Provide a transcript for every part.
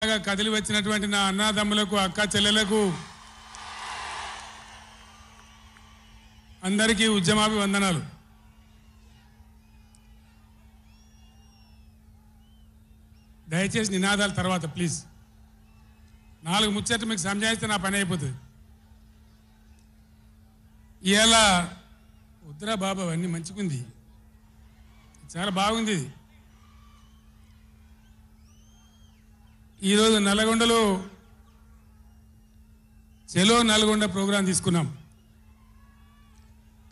తారలాగా కదిలి వచ్చినటువంటి నా అన్నదమ్ములకు అక్క చెల్లెలకు అందరికీ ఉద్యమాభివందనాలు. దయచేసి నినాదాల తర్వాత ప్లీజ్ 4 ముచ్చట్లు మీకు సంజాయిస్తే నా పని అయిపోతుంది. ఇవాళ వద్దురా బాబా అన్నీ మంచిగుంది, చాలా బాగుంది. ఈరోజు నల్గొండలో చెలో నల్గొండ ప్రోగ్రాం తీసుకున్నాం.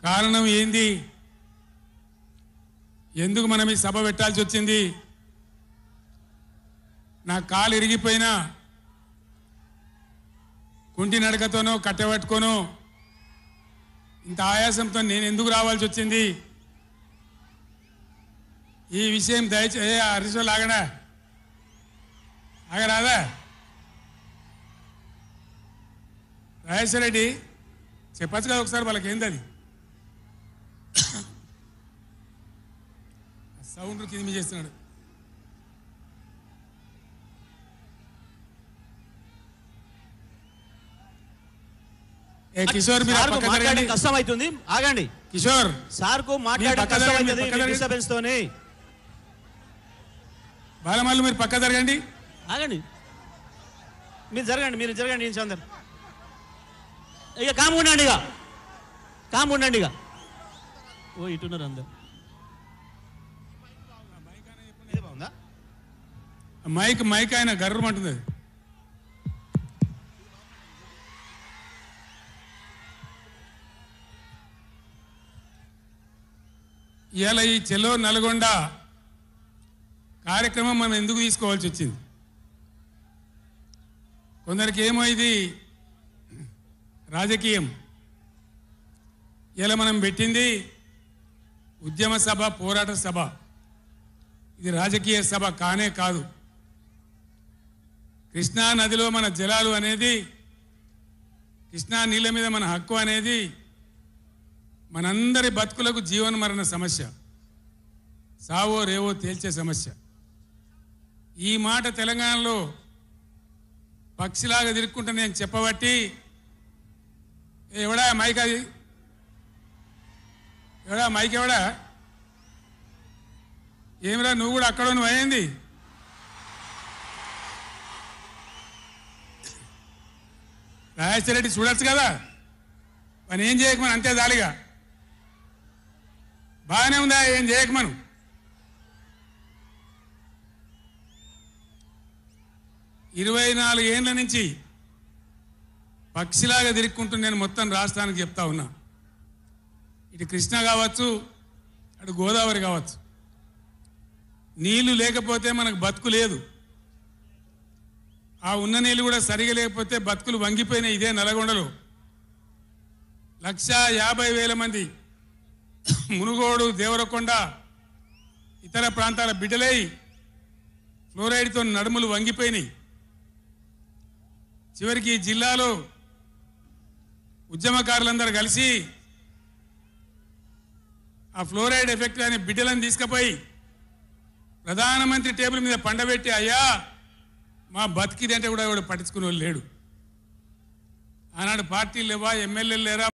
కారణం ఏంది, ఎందుకు మనం ఈ సభ పెట్టాల్సి వచ్చింది? నా కాలు ఇరిగిపోయినా కుంటి నడకతోనో కట్టెబట్టుకోనో ఇంత ఆయాసంతో నేను ఎందుకు రావాల్సి వచ్చింది? ఈ విషయం దయచేసి హరీశ్వర్ ఆగడా, ఆగరాదా? రాజేశ్వర రెడ్డి చెప్పచ్చు కదా ఒకసారి, వాళ్ళకి ఏంది అది సౌండ్ కింద చేస్తున్నాడు. కిషోర్ మీరు కష్టం అవుతుంది, ఆగండి. కిషోర్ సార్ కు మాట్లాడడం కష్టం అవుతుంది డిస్టర్బెన్స్ తోని. బాలమల్లు మీరు పక్క జరగండి, ఆగండి. మీరు జరగండి అందరు. ఇక కాము ఉండండి ఇక. ఓ ఇటున్నారు అందరు. మైక్ ఆయన గర్రమంటుంది. ఇవాళ ఈ చెలో నల్గొండ కార్యక్రమం మనం ఎందుకు తీసుకోవాల్సి వచ్చింది? కొందరికి ఏమో ఇది రాజకీయం. ఇలా మనం పెట్టింది ఉద్యమ సభ, పోరాట సభ. ఇది రాజకీయ సభ కానే కాదు. కృష్ణా నదిలో మన జలాలు అనేది, కృష్ణా నీళ్ళ మీద మన హక్కు అనేది మనందరి బతుకులకు జీవన మరణ సమస్య, సావో రేవో తేల్చే సమస్య. ఈ మాట తెలంగాణలో పక్షిలాగా తిరుక్కుంటా నేను చెప్పబట్టి, ఎవడా మైక్, అది ఎవడా మైక్, ఎవడా ఏమిరా నువ్వు కూడా అక్కడ నువ్వు అయింది? రాజేశ్వర రెడ్డి చూడొచ్చు కదా, పని ఏం చేయకమని అంతే జాలిగా. బాగానే ఉందా, ఏం చేయకమను. ఇరవై 4 ఏళ్ళ నుంచి పక్షిలాగా తిరుక్కుంటూ నేను మొత్తం రాష్ట్రానికి చెప్తా ఉన్నా. ఇటు కృష్ణ కావచ్చు, అటు గోదావరి కావచ్చు. నీళ్లు లేకపోతే మనకు బతుకు లేదు. ఆ ఉన్న నీళ్ళు కూడా సరిగా లేకపోతే బతుకులు వంగిపోయినాయి. ఇదే నల్గొండలో 150,000 మంది మునుగోడు, దేవరకొండ, ఇతర ప్రాంతాల బిడ్డలై ఫ్లోరైడ్తో నడుములు వంగిపోయినాయి. చివరికి ఈ జిల్లాలో ఉద్యమకారులందరూ కలిసి ఆ ఫ్లోరైడ్ ఎఫెక్ట్ అనే బిడ్డలను తీసుకుపోయి ప్రధానమంత్రి టేబుల్ మీద పండబెట్టి, అయ్యా మా బతికిది అంటే కూడా ఎవడు పట్టించుకునే వాళ్ళు లేడు. ఆనాడు పార్టీలు లేవా, ఎమ్మెల్యేలు లేరా,